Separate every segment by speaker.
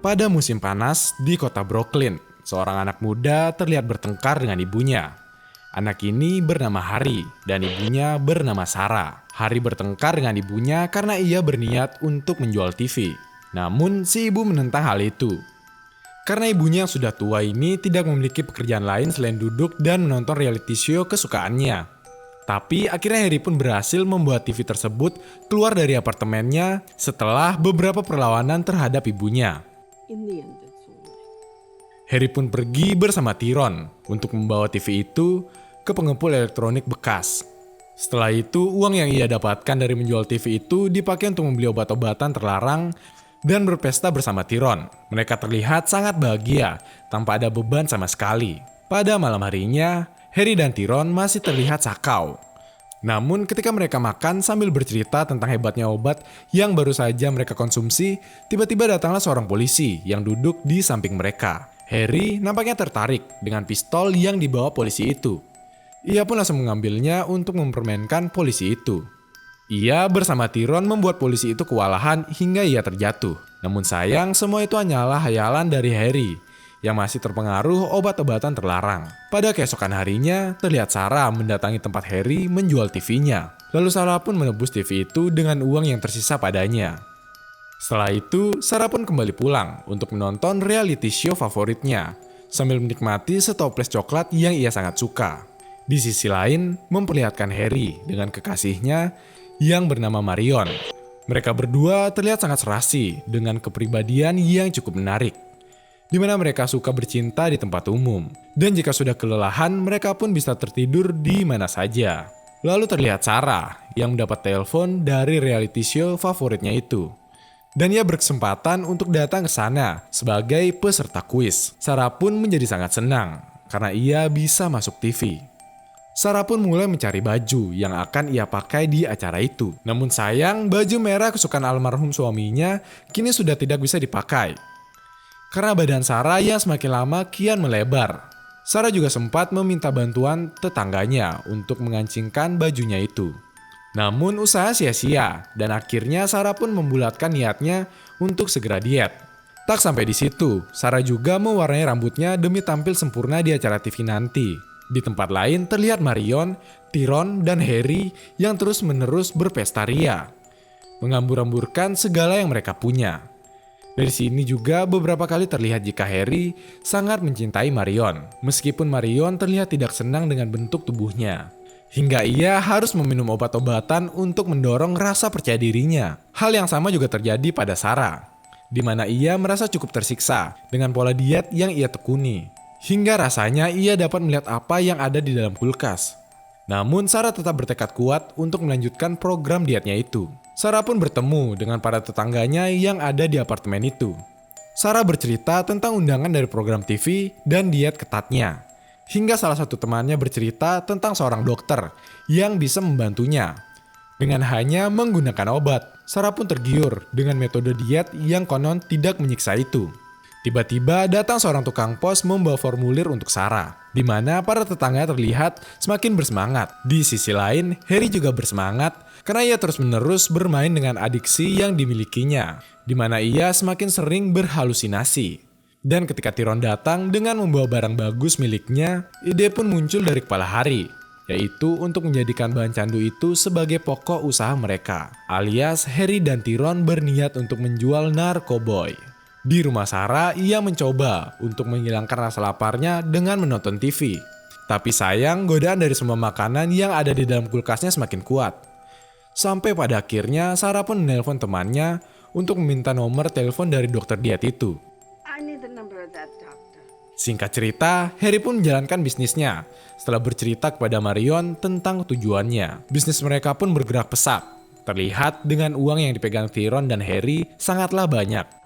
Speaker 1: Pada musim panas di kota Brooklyn, seorang anak muda terlihat bertengkar dengan ibunya. Anak ini bernama Hari dan ibunya bernama Sarah. Hari bertengkar dengan ibunya karena ia berniat untuk menjual TV. Namun si ibu menentang hal itu. Karena ibunya yang sudah tua ini tidak memiliki pekerjaan lain selain duduk dan menonton reality show kesukaannya. Tapi akhirnya Harry pun berhasil membuat TV tersebut keluar dari apartemennya setelah beberapa perlawanan terhadap ibunya.
Speaker 2: In the end, it's all right.
Speaker 1: Harry pun pergi bersama Tyron untuk membawa TV itu ke pengepul elektronik bekas. Setelah itu, uang yang ia dapatkan dari menjual TV itu dipakai untuk membeli obat-obatan terlarang dan berpesta bersama Tyron. Mereka terlihat sangat bahagia tanpa ada beban sama sekali. Pada malam harinya, Harry dan Tyron masih terlihat sakau. Namun ketika mereka makan sambil bercerita tentang hebatnya obat yang baru saja mereka konsumsi, tiba-tiba datanglah seorang polisi yang duduk di samping mereka. Harry nampaknya tertarik dengan pistol yang dibawa polisi itu. Ia pun langsung mengambilnya untuk mempermainkan polisi itu. Ia bersama Tyron membuat polisi itu kewalahan hingga ia terjatuh. Namun sayang, semua itu hanyalah hayalan dari Harry yang masih terpengaruh obat-obatan terlarang. Pada keesokan harinya, terlihat Sarah mendatangi tempat Harry menjual TV-nya. Lalu Sarah pun menebus TV itu dengan uang yang tersisa padanya. Setelah itu, Sarah pun kembali pulang untuk menonton reality show favoritnya, sambil menikmati setoples coklat yang ia sangat suka. Di sisi lain, memperlihatkan Harry dengan kekasihnya yang bernama Marion. Mereka berdua terlihat sangat serasi dengan kepribadian yang cukup menarik, di mana mereka suka bercinta di tempat umum. Dan jika sudah kelelahan, mereka pun bisa tertidur di mana saja. Lalu terlihat Sarah yang mendapat telepon dari reality show favoritnya itu. Dan ia berkesempatan untuk datang ke sana sebagai peserta kuis. Sarah pun menjadi sangat senang karena ia bisa masuk TV. Sarah pun mulai mencari baju yang akan ia pakai di acara itu. Namun sayang, baju merah kesukaan almarhum suaminya kini sudah tidak bisa dipakai karena badan Sarah yang semakin lama kian melebar. Sarah juga sempat meminta bantuan tetangganya untuk mengancingkan bajunya itu. Namun usaha sia-sia dan akhirnya Sarah pun membulatkan niatnya untuk segera diet. Tak sampai di situ, Sarah juga mewarnai rambutnya demi tampil sempurna di acara TV nanti. Di tempat lain terlihat Marion, Tyron, dan Harry yang terus-menerus berpesta ria, menghambur-hamburkan segala yang mereka punya. Dari sini juga beberapa kali terlihat jika Harry sangat mencintai Marion, meskipun Marion terlihat tidak senang dengan bentuk tubuhnya. Hingga ia harus meminum obat-obatan untuk mendorong rasa percaya dirinya. Hal yang sama juga terjadi pada Sarah, di mana ia merasa cukup tersiksa dengan pola diet yang ia tekuni. Hingga rasanya ia dapat melihat apa yang ada di dalam kulkas. Namun Sarah tetap bertekad kuat untuk melanjutkan program dietnya itu. Sarah pun bertemu dengan para tetangganya yang ada di apartemen itu. Sarah bercerita tentang undangan dari program TV dan diet ketatnya. Hingga salah satu temannya bercerita tentang seorang dokter yang bisa membantunya dengan hanya menggunakan obat. Sarah pun tergiur dengan metode diet yang konon tidak menyiksa itu. Tiba-tiba datang seorang tukang pos membawa formulir untuk Sarah, di mana para tetangga terlihat semakin bersemangat. Di sisi lain, Harry juga bersemangat karena ia terus-menerus bermain dengan adiksi yang dimilikinya, di mana ia semakin sering berhalusinasi. Dan ketika Tyron datang dengan membawa barang bagus miliknya, ide pun muncul dari kepala Harry, yaitu untuk menjadikan bahan candu itu sebagai pokok usaha mereka, alias Harry dan Tyron berniat untuk menjual narkoboy. Di rumah Sarah, ia mencoba untuk menghilangkan rasa laparnya dengan menonton TV. Tapi sayang, godaan dari semua makanan yang ada di dalam kulkasnya semakin kuat. Sampai pada akhirnya, Sarah pun menelpon temannya untuk meminta nomor telepon dari dokter diet itu.
Speaker 2: I need the number of that doctor.
Speaker 1: Singkat cerita, Harry pun menjalankan bisnisnya setelah bercerita kepada Marion tentang tujuannya. Bisnis mereka pun bergerak pesat. Terlihat dengan uang yang dipegang Tyron dan Harry sangatlah banyak.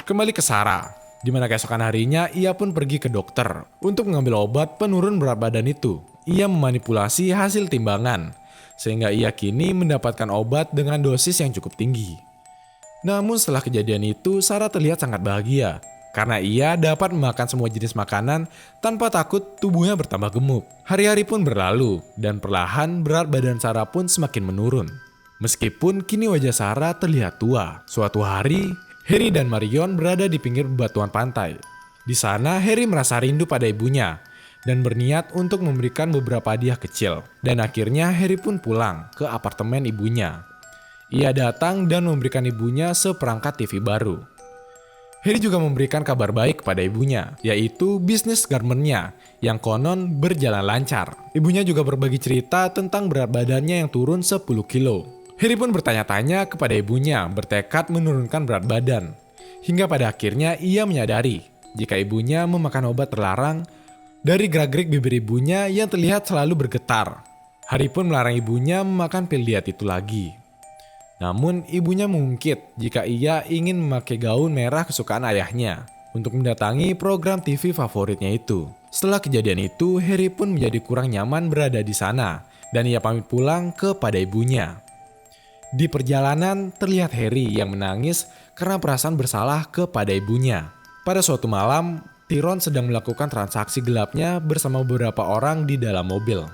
Speaker 1: Kembali ke Sarah, di mana keesokan harinya ia pun pergi ke dokter untuk mengambil obat penurun berat badan itu. Ia memanipulasi hasil timbangan, sehingga ia kini mendapatkan obat dengan dosis yang cukup tinggi. Namun setelah kejadian itu, Sarah terlihat sangat bahagia, karena ia dapat memakan semua jenis makanan tanpa takut tubuhnya bertambah gemuk. Hari-hari pun berlalu, dan perlahan berat badan Sarah pun semakin menurun. Meskipun kini wajah Sarah terlihat tua. Suatu hari, Harry dan Marion berada di pinggir bebatuan pantai. Di sana Harry merasa rindu pada ibunya dan berniat untuk memberikan beberapa hadiah kecil. Dan akhirnya Harry pun pulang ke apartemen ibunya. Ia datang dan memberikan ibunya seperangkat TV baru. Harry juga memberikan kabar baik kepada ibunya, yaitu bisnis garmennya yang konon berjalan lancar. Ibunya juga berbagi cerita tentang berat badannya yang turun 10 kilo. Harry pun bertanya-tanya kepada ibunya, bertekad menurunkan berat badan. Hingga pada akhirnya ia menyadari jika ibunya memakan obat terlarang dari gerak-gerik bibir ibunya yang terlihat selalu bergetar. Harry pun melarang ibunya memakan pil diet itu lagi. Namun ibunya mengungkit jika ia ingin memakai gaun merah kesukaan ayahnya untuk mendatangi program TV favoritnya itu. Setelah kejadian itu, Harry pun menjadi kurang nyaman berada di sana dan ia pamit pulang kepada ibunya. Di perjalanan terlihat Harry yang menangis karena perasaan bersalah kepada ibunya. Pada suatu malam, Tyrone sedang melakukan transaksi gelapnya bersama beberapa orang di dalam mobil.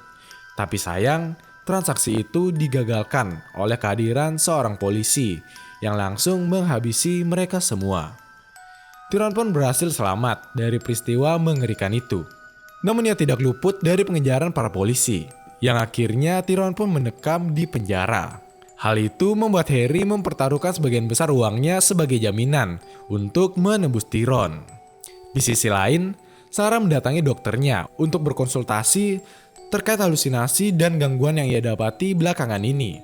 Speaker 1: Tapi sayang, transaksi itu digagalkan oleh kehadiran seorang polisi yang langsung menghabisi mereka semua. Tyrone pun berhasil selamat dari peristiwa mengerikan itu. Namun ia tidak luput dari pengejaran para polisi, yang akhirnya Tyrone pun mendekam di penjara. Hal itu membuat Harry mempertaruhkan sebagian besar uangnya sebagai jaminan untuk menembus Tyrone. Di sisi lain, Sarah mendatangi dokternya untuk berkonsultasi terkait halusinasi dan gangguan yang ia dapati belakangan ini.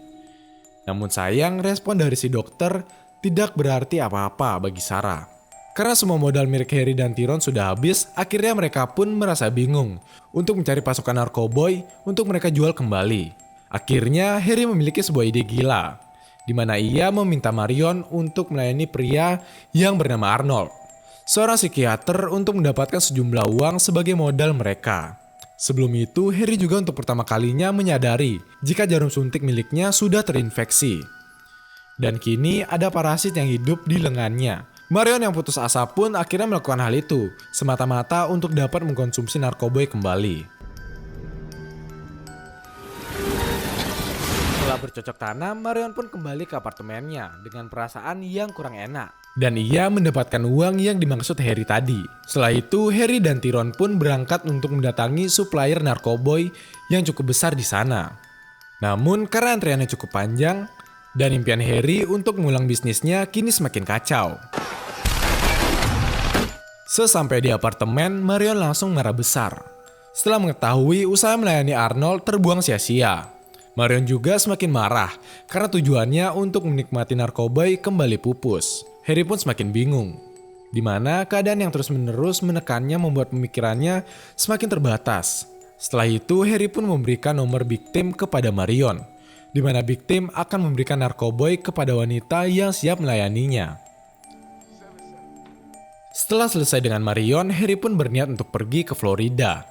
Speaker 1: Namun sayang, respon dari si dokter tidak berarti apa-apa bagi Sarah. Karena semua modal milik Harry dan Tyrone sudah habis, akhirnya mereka pun merasa bingung untuk mencari pasukan narkoboy untuk mereka jual kembali. Akhirnya Harry memiliki sebuah ide gila, di mana ia meminta Marion untuk melayani pria yang bernama Arnold, seorang psikiater, untuk mendapatkan sejumlah uang sebagai modal mereka. Sebelum itu, Harry juga untuk pertama kalinya menyadari jika jarum suntik miliknya sudah terinfeksi. Dan kini ada parasit yang hidup di lengannya. Marion yang putus asa pun akhirnya melakukan hal itu, semata-mata untuk dapat mengkonsumsi narkoboy kembali. Setelah bercocok tanam, Marion pun kembali ke apartemennya dengan perasaan yang kurang enak. Dan ia mendapatkan uang yang dimaksud Harry tadi. Setelah itu, Harry dan Tyrone pun berangkat untuk mendatangi supplier narkoboy yang cukup besar di sana. Namun karena antriannya cukup panjang, dan impian Harry untuk mengulang bisnisnya kini semakin kacau. Sesampai di apartemen, Marion langsung marah besar. Setelah mengetahui usaha melayani Arnold terbuang sia-sia, Marion juga semakin marah karena tujuannya untuk menikmati narkoboy kembali pupus. Harry pun semakin bingung, di mana keadaan yang terus-menerus menekannya membuat pemikirannya semakin terbatas. Setelah itu, Harry pun memberikan nomor Big Tim kepada Marion, di mana Big Tim akan memberikan narkoboy kepada wanita yang siap melayaninya. Setelah selesai dengan Marion, Harry pun berniat untuk pergi ke Florida.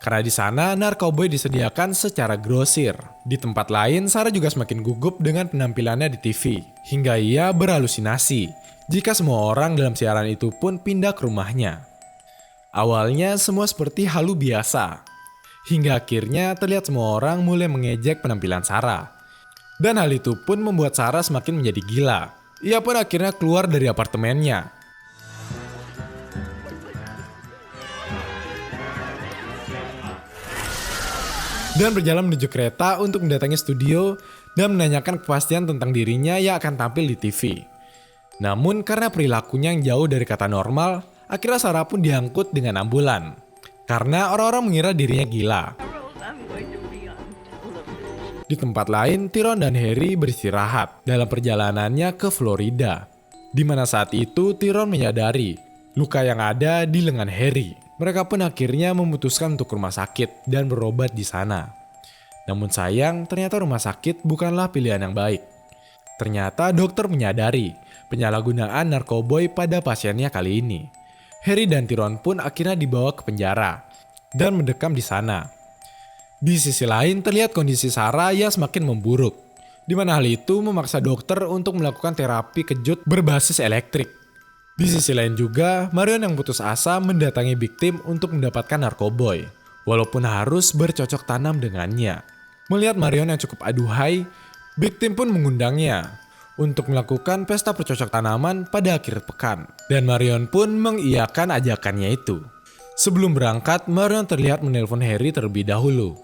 Speaker 1: Karena di sana narkoboy disediakan secara grosir. Di tempat lain, Sarah juga semakin gugup dengan penampilannya di TV, hingga ia berhalusinasi jika semua orang dalam siaran itu pun pindah ke rumahnya. Awalnya semua seperti halu biasa, hingga akhirnya terlihat semua orang mulai mengejek penampilan Sarah. Dan hal itu pun membuat Sarah semakin menjadi gila. Ia pun akhirnya keluar dari apartemennya. Dan berjalan menuju kereta untuk mendatangi studio dan menanyakan kepastian tentang dirinya yang akan tampil di TV. Namun karena perilakunya yang jauh dari kata normal, akhirnya Sarah pun diangkut dengan ambulan. Karena orang-orang mengira dirinya gila. Di tempat lain, Tyrone dan Harry beristirahat dalam perjalanannya ke Florida. Di mana saat itu Tyrone menyadari luka yang ada di lengan Harry. Mereka pun akhirnya memutuskan untuk ke rumah sakit dan berobat di sana. Namun sayang, ternyata rumah sakit bukanlah pilihan yang baik. Ternyata dokter menyadari penyalahgunaan narkoboy pada pasiennya kali ini. Harry dan Tyrone pun akhirnya dibawa ke penjara dan mendekam di sana. Di sisi lain, terlihat kondisi Sarah yang semakin memburuk, di mana hal itu memaksa dokter untuk melakukan terapi kejut berbasis elektrik. Di sisi lain juga, Marion yang putus asa mendatangi Big Tim untuk mendapatkan narkoboy, walaupun harus bercocok tanam dengannya. Melihat Marion yang cukup aduhai, Big Tim pun mengundangnya untuk melakukan pesta bercocok tanaman pada akhir pekan. Dan Marion pun mengiyakan ajakannya itu. Sebelum berangkat, Marion terlihat menelpon Harry terlebih dahulu,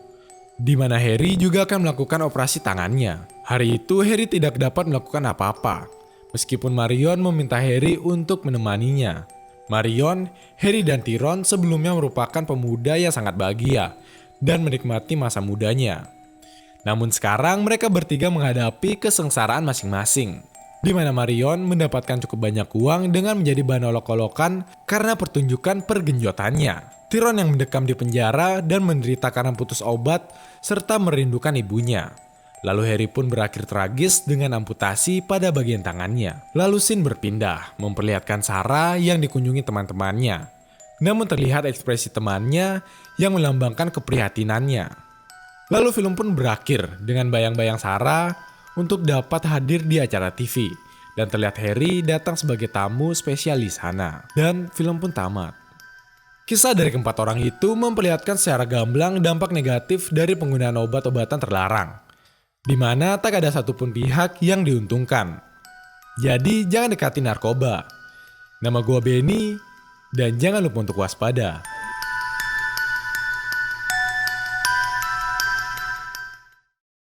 Speaker 1: di mana Harry juga akan melakukan operasi tangannya. Hari itu Harry tidak dapat melakukan apa-apa, meskipun Marion meminta Harry untuk menemaninya. Marion, Harry dan Tyron sebelumnya merupakan pemuda yang sangat bahagia dan menikmati masa mudanya. Namun sekarang mereka bertiga menghadapi kesengsaraan masing-masing, di mana Marion mendapatkan cukup banyak uang dengan menjadi bahan olok-olokan karena pertunjukan pergenjotannya. Tyron yang mendekam di penjara dan menderita karena putus obat serta merindukan ibunya. Lalu Harry pun berakhir tragis dengan amputasi pada bagian tangannya. Lalu scene berpindah, memperlihatkan Sarah yang dikunjungi teman-temannya. Namun terlihat ekspresi temannya yang melambangkan keprihatinannya. Lalu film pun berakhir dengan bayang-bayang Sarah untuk dapat hadir di acara TV. Dan terlihat Harry datang sebagai tamu spesial di sana. Dan film pun tamat. Kisah dari keempat orang itu memperlihatkan secara gamblang dampak negatif dari penggunaan obat-obatan terlarang, di mana tak ada satupun pihak yang diuntungkan. Jadi jangan dekati narkoba. Nama gua Benny, dan jangan lupa untuk waspada.